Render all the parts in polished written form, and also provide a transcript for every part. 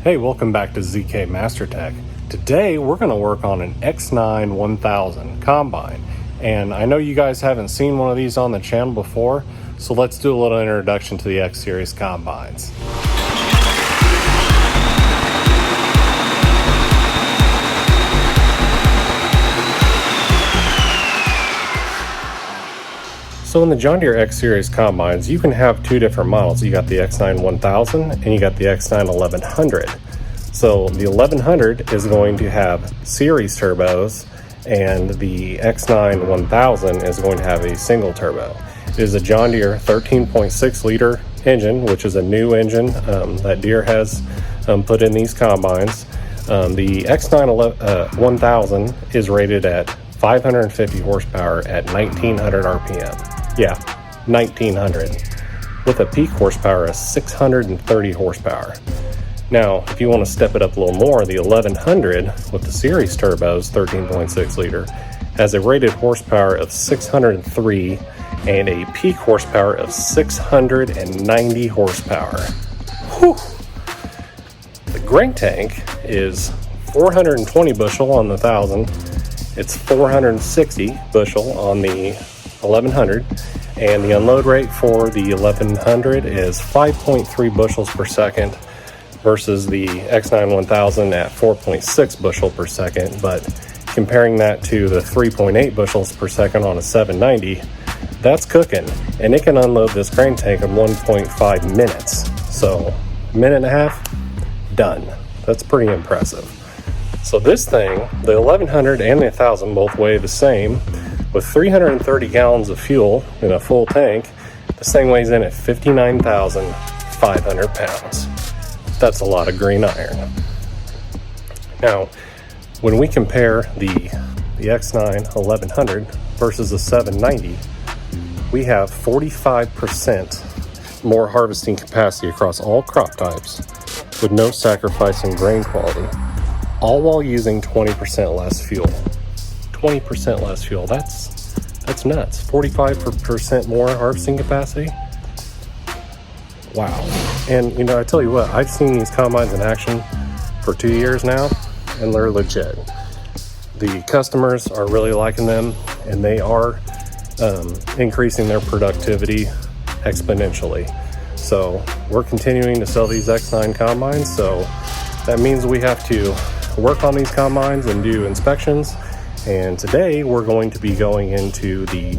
Hey, welcome back to ZK MasterTech. Today we're going to work on an X9 1000 combine, and I know you guys haven't seen one of these on the channel before, so let's do a little introduction to the X series combines. So in the John Deere X series combines, you can have two different models. You got the X9 1000 and you got the X9 1100. So the 1100 is going to have series turbos, and the X9 1000 is going to have a single turbo. It is a John Deere 13.6 liter engine, which is a new engine that Deere has put in these combines. The X9 1000 is rated at 550 horsepower at 1900 RPM. Yeah, 1900, with a peak horsepower of 630 horsepower. Now, if you want to step it up a little more, the 1100 with the series turbos, 13.6 liter, has a rated horsepower of 603 and a peak horsepower of 690 horsepower. Whew. The grain tank is 420 bushel on the 1000. It's 460 bushel on the 1100, and the unload rate for the 1100 is 5.3 bushels per second versus the X9 1000 at 4.6 bushel per second. But comparing that to the 3.8 bushels per second on a 790, that's cooking, and it can unload this grain tank in 1.5 minutes. So minute and a half, done. That's pretty impressive. So this thing, the 1100 and the 1000 both weigh the same. With 330 gallons of fuel in a full tank, this thing weighs in at 59,500 pounds. That's a lot of green iron. Now, when we compare the X9 1100 versus the 790, we have 45% more harvesting capacity across all crop types with no sacrifice in grain quality, all while using 20% less fuel. 20% less fuel. That's nuts. 45% more harvesting capacity. Wow. And you know, I tell you what, I've seen these combines in action for 2 years now, and they're legit. The customers are really liking them, and they are increasing their productivity exponentially. So we're continuing to sell these X9 combines, so that means we have to work on these combines and do inspections. And today we're going to be going into the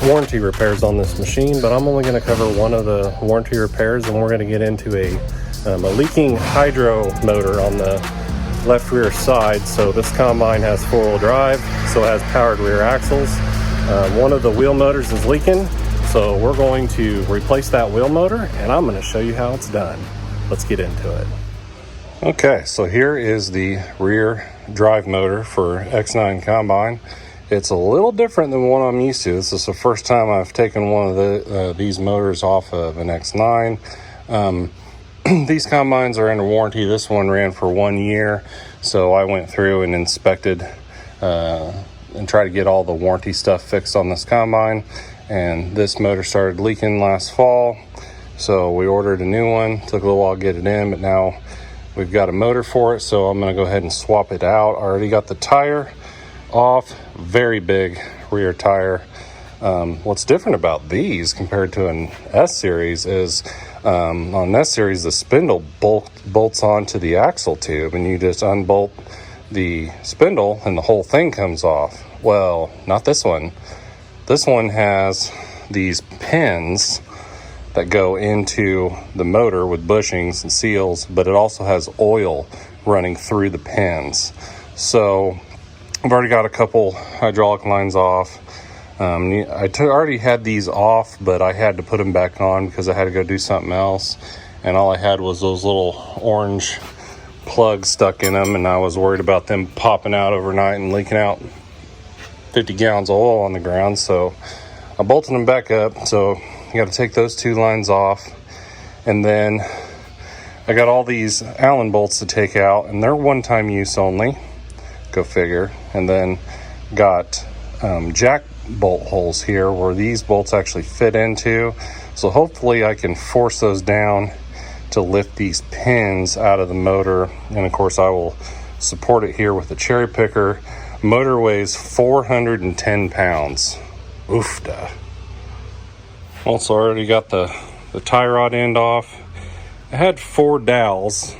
warranty repairs on this machine, but I'm only going to cover one of the warranty repairs, and we're going to get into a leaking hydro motor on the left rear side. So this combine has four-wheel drive, so it has powered rear axles. One of the wheel motors is leaking, so we're going to replace that wheel motor, and I'm going to show you how it's done. Let's get into it. Okay, so here is the rear drive motor for X9 combine. It's a little different than what I'm used to. This is the first time I've taken one of these motors off of an X9. These combines are under warranty. This one ran for 1 year, so I went through and inspected and tried to get all the warranty stuff fixed on this combine. And this motor started leaking last fall, so we ordered a new one. Took a little while to get it in, but now we've got a motor for it, so I'm going to go ahead and swap it out. I already got the tire off. Very big rear tire. What's different about these compared to an S series is on S series the spindle bolts onto the axle tube, and you just unbolt the spindle and the whole thing comes off. Well, not this one. This one has these pins that go into the motor with bushings and seals, but it also has oil running through the pins. So I've already got a couple hydraulic lines off. I already had these off, but I had to put them back on because I had to go do something else, and all I had was those little orange plugs stuck in them, and I was worried about them popping out overnight and leaking out 50 gallons of oil on the ground. So I bolted them back up. So you got to take those two lines off, and then I got all these Allen bolts to take out, and they're one-time use only. Go figure. And then got jack bolt holes here where these bolts actually fit into. So hopefully I can force those down to lift these pins out of the motor, and of course I will support it here with a cherry picker. Motor weighs 410 pounds. Oofda. Also already got the tie rod end off. I had 4 dowels,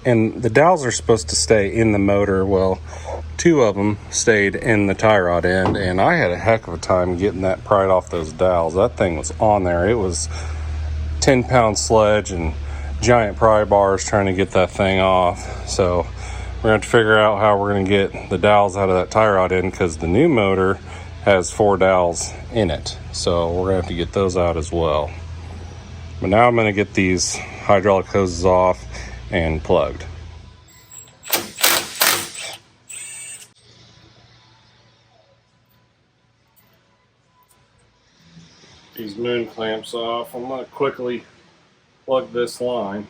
and the dowels are supposed to stay in the motor. Well, 2 of them stayed in the tie rod end, and I had a heck of a time getting that pried off those dowels. That thing was on there. It was 10-pound sledge and giant pry bars trying to get that thing off. So we're going to have to figure out how we're going to get the dowels out of that tie rod end, because the new motor has 4 dowels in it. So we're going to have to get those out as well. But now I'm going to get these hydraulic hoses off and plugged. These moon clamps off. I'm going to quickly plug this line.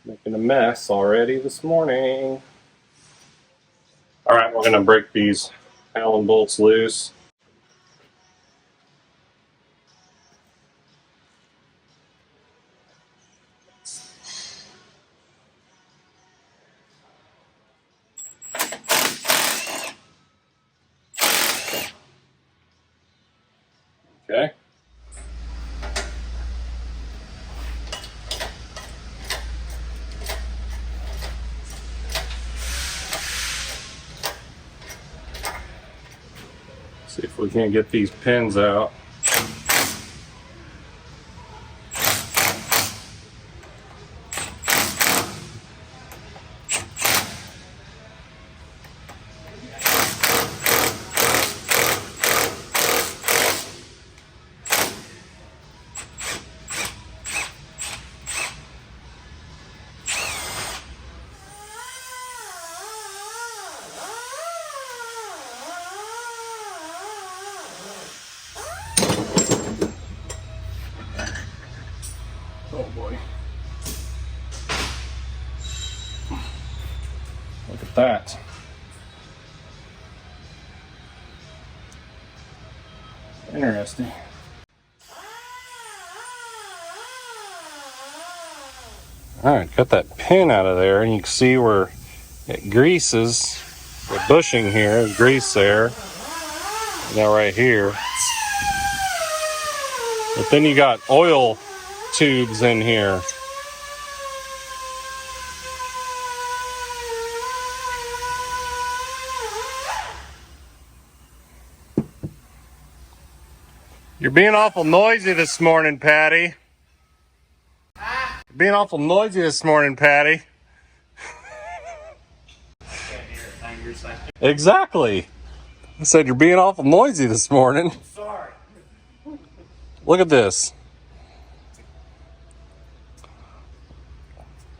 Making a mess already this morning. All right, we're going to break these Allen bolts loose. Okay. See if we can't get these pins out. Oh boy. Look at that. Interesting. Alright, got that pin out of there, and you can see where it greases the bushing here, grease there. Now right here. But then you got oil tubes in here. You're being awful noisy this morning, Patty. You're being awful noisy this morning, Patty. Exactly. I said you're being awful noisy this morning. Sorry. Look at this.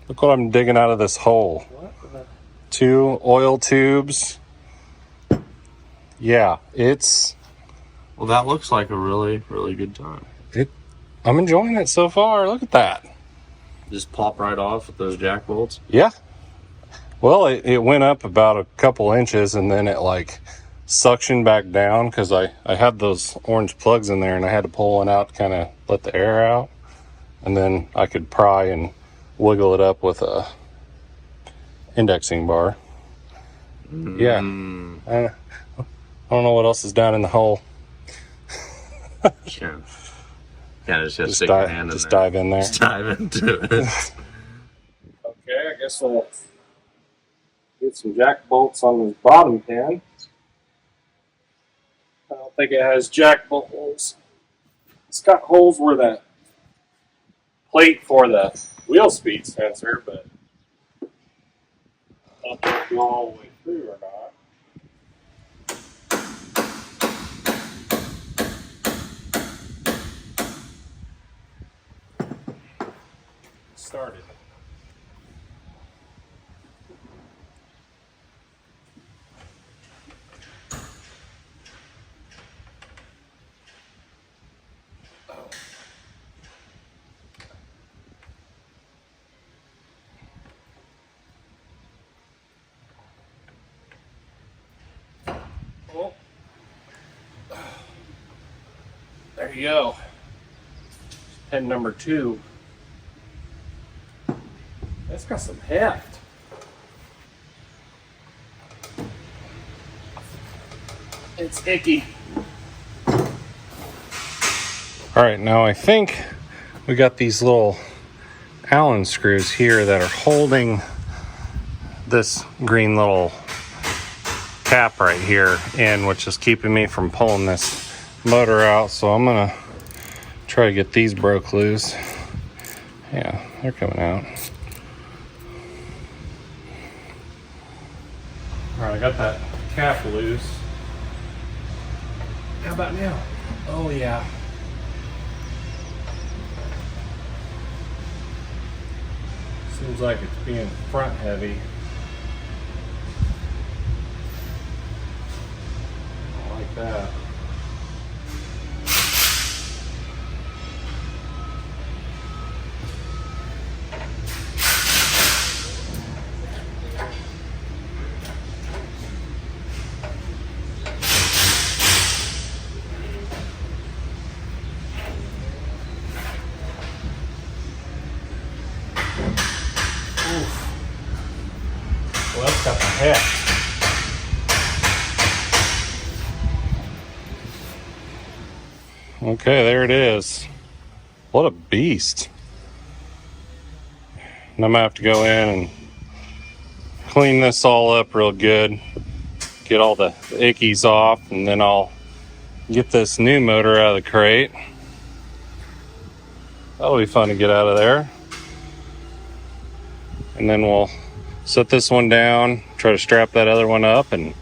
Look what I'm digging out of this hole. What? 2 oil tubes. Yeah, it's... Well, that looks like a really, really good time. I'm enjoying it so far. Look at that. Just pop right off with those jack bolts. Yeah. Well, it went up about a couple inches, and then it like suctioned back down, because I had those orange plugs in there, and I had to pull one out to kind of let the air out. And then I could pry and wiggle it up with a indexing bar. Yeah. I don't know what else is down in the hole. Yeah, just stick your hand in there. Dive in there. Just dive into it. Okay, I guess we'll get some jack bolts on this bottom pin. I don't think it has jack bolt holes. It's got holes where the plate for the wheel speed sensor, but know if it'll go all the way through or not. Started. Oh. There you go. Pen number 2. That's got some heft. It's icky. All right, now I think we got these little Allen screws here that are holding this green little cap right here in, which is keeping me from pulling this motor out. So I'm gonna try to get these broke loose. Yeah, they're coming out. All right, I got that cap loose. How about now? Oh yeah. Seems like it's being front heavy. I like that. Well, that's got the heft. Okay, there it is. What a beast. And I'm gonna have to go in and clean this all up real good. Get all the ickies off, and then I'll get this new motor out of the crate. That'll be fun to get out of there. And then we'll set this one down, try to strap that other one up, and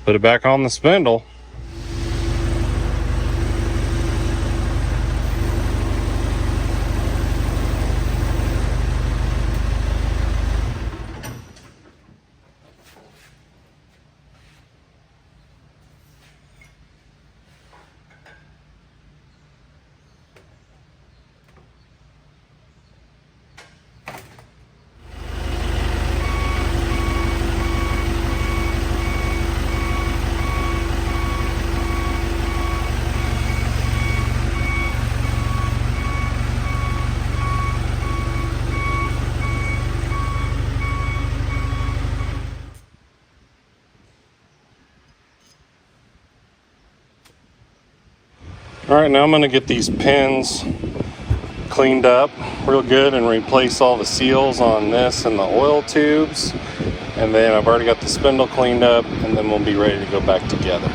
put it back on the spindle. All right, now I'm gonna get these pins cleaned up real good and replace all the seals on this and the oil tubes. And then I've already got the spindle cleaned up, and then we'll be ready to go back together.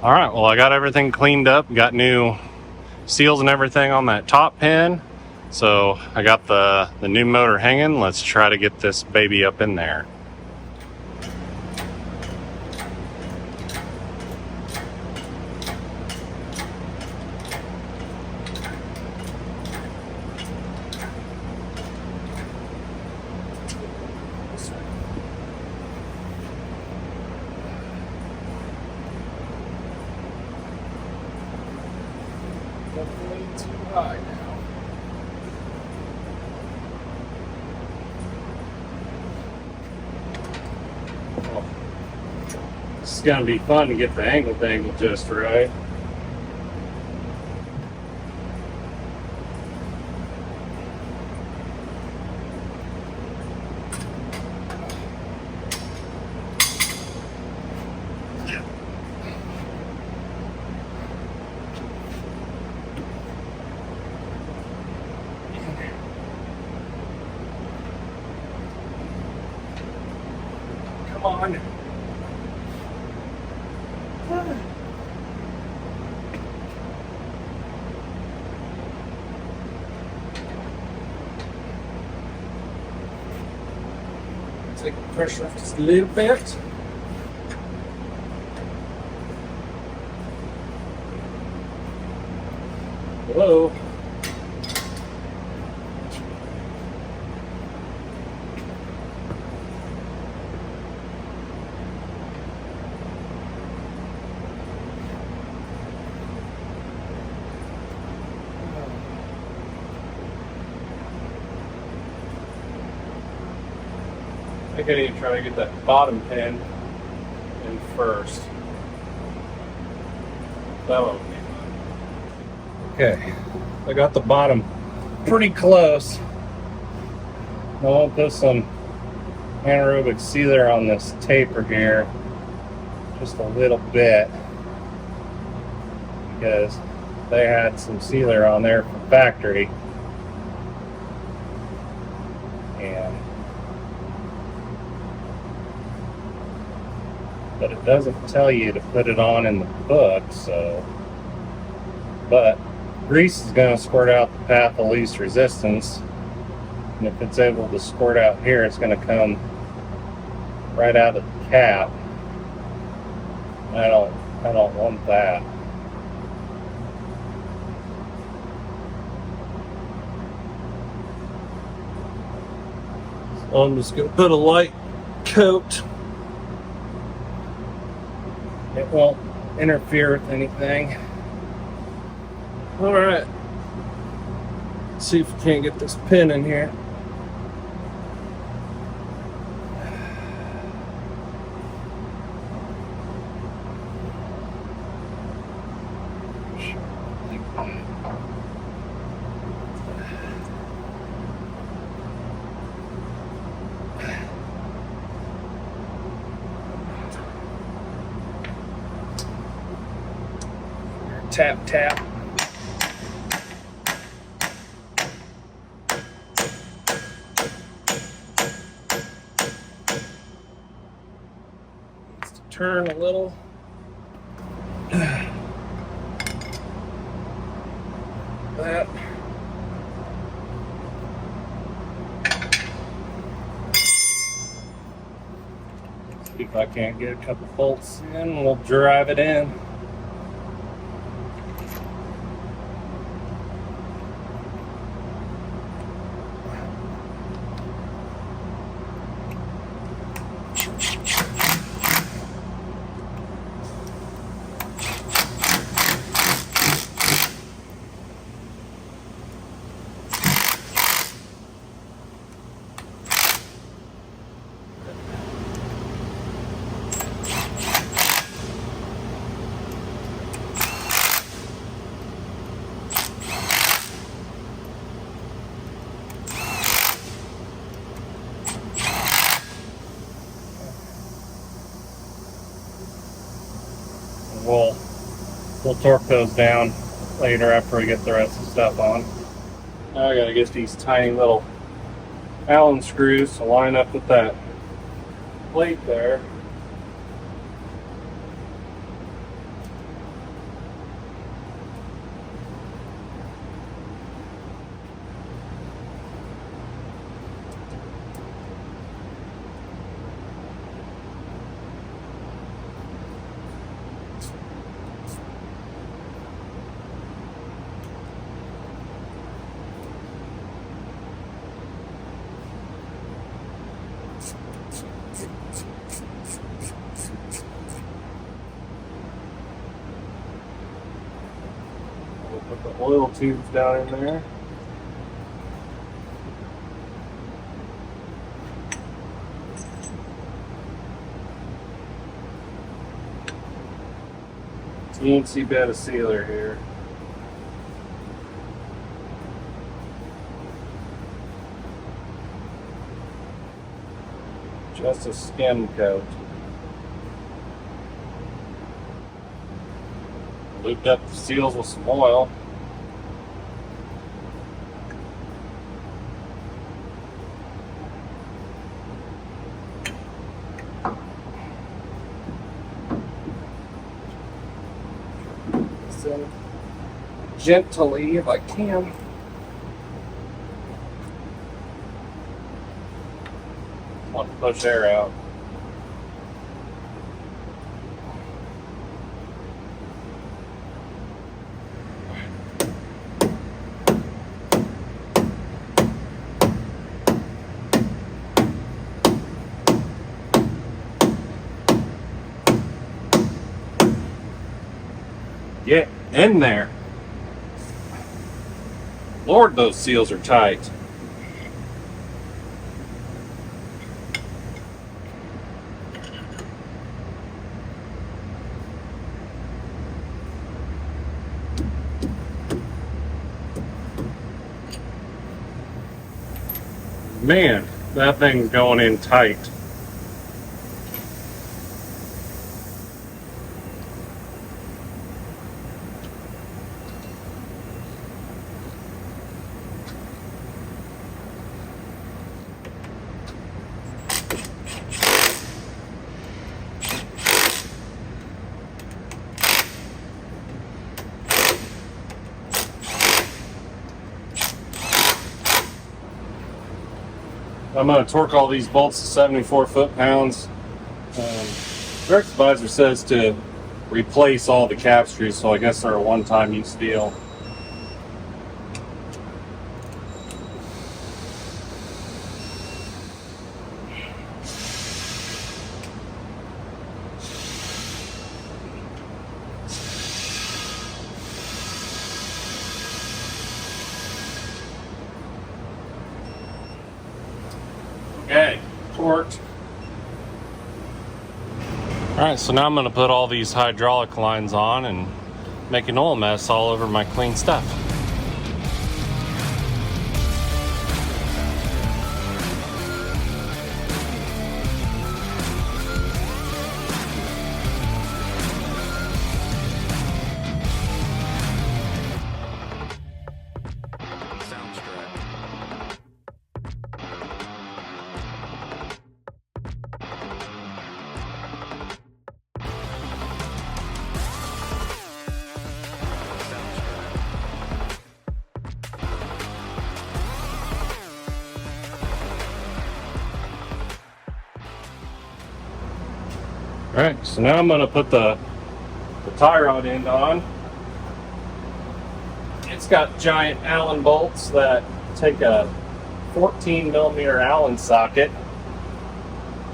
All right, well, I got everything cleaned up, got new seals and everything on that top pin. So I got the new motor hanging. Let's try to get this baby up in there. Definitely too high now. Oh. This is gonna be fun to get the angle just right. Come on. Take the pressure off just a little bit. Hello. I think I need to try to get that bottom pin in first. That one. Okay, I got the bottom pretty close. I want to put some anaerobic sealer on this taper here, just a little bit, because they had some sealer on there from factory, and but it doesn't tell you to put it on in the book, so. But grease is going to squirt out the path of least resistance, and if it's able to squirt out here, it's going to come right out of the cap. I don't want that. So I'm just going to put a light coat. It won't interfere with anything. All right. Let's see if we can't get this pin in here. Tap, tap. Needs to turn a little. That. See if I can't get a couple bolts in, we'll drive it in. We'll torque those down later after we get the rest of the stuff on. Now I gotta get these tiny little Allen screws to line up with that plate there. Put the oil tubes down in there. Teensy bit of sealer here. Just a skim coat. Looped up the seals with some oil. these in gently if I can. Want to push air out. Get in there. Lord, those seals are tight. Man, that thing's going in tight. I'm going to torque all these bolts to 74 foot-pounds. Direct Advisor says to replace all the cap screws, so I guess they're a one-time use deal. Okay, torqued. Alright, so now I'm going to put all these hydraulic lines on and make an oil mess all over my clean stuff. Alright, so now I'm going to put the tie rod end on. It's got giant Allen bolts that take a 14 millimeter Allen socket,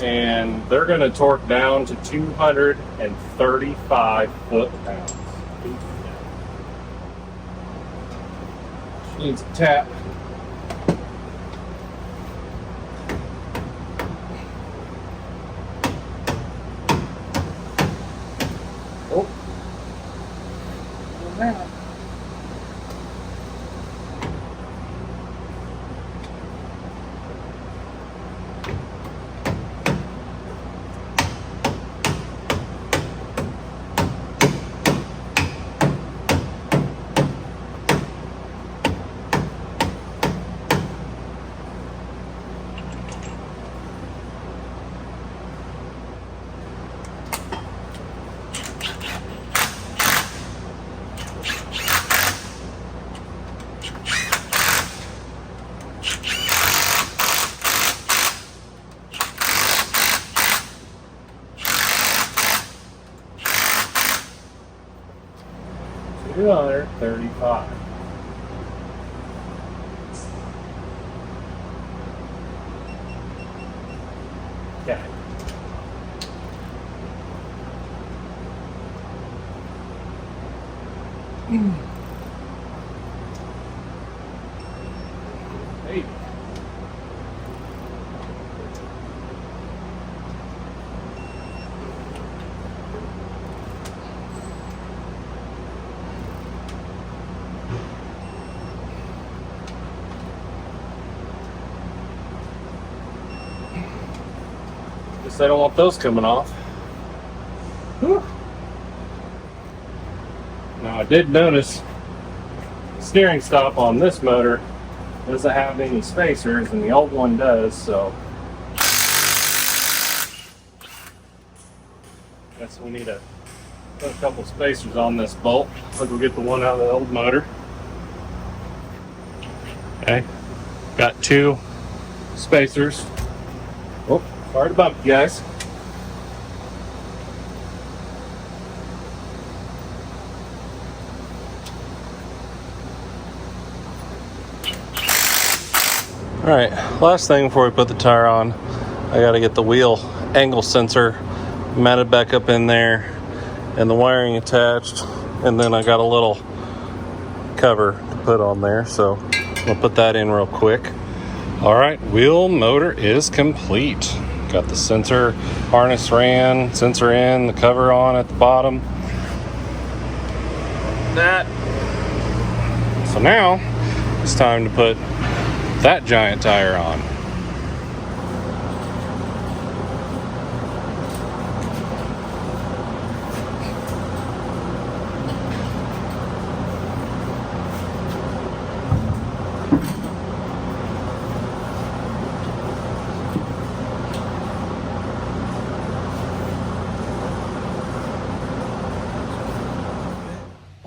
and they're going to torque down to 235 foot-pounds. Needs a tap. Oh. Now. $235. Okay. Hey. Guess I don't want those coming off. Whew. Now I did notice the steering stop on this motor doesn't have any spacers, and the old one does, so guess we need to Put a couple spacers on this bolt. Like we'll get the one out of the old motor. Okay, got 2 spacers. Oh, sorry to bump you guys. All right, last thing before we put the tire on, I got to get the wheel angle sensor mounted back up in there and the wiring attached, and then I got a little cover to put on there, so I'll put that in real quick. All right, wheel motor is complete. Got the sensor harness ran, sensor in, the cover on at the bottom. That. So now it's time to put that giant tire on.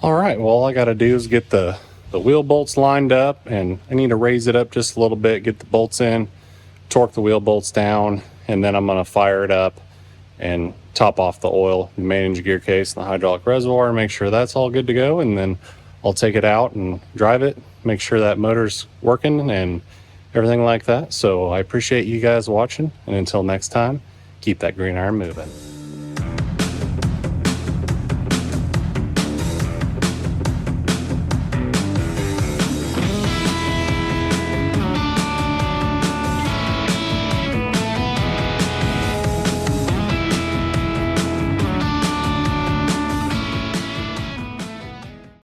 All right, well, all I got to do is get the wheel bolts lined up, and I need to raise it up just a little bit, get the bolts in, torque the wheel bolts down, and then I'm going to fire it up and top off the oil, the main engine gear case, and the hydraulic reservoir, and make sure that's all good to go. And then I'll take it out and drive it, make sure that motor's working and everything like that. So I appreciate you guys watching, and until next time, keep that green iron moving.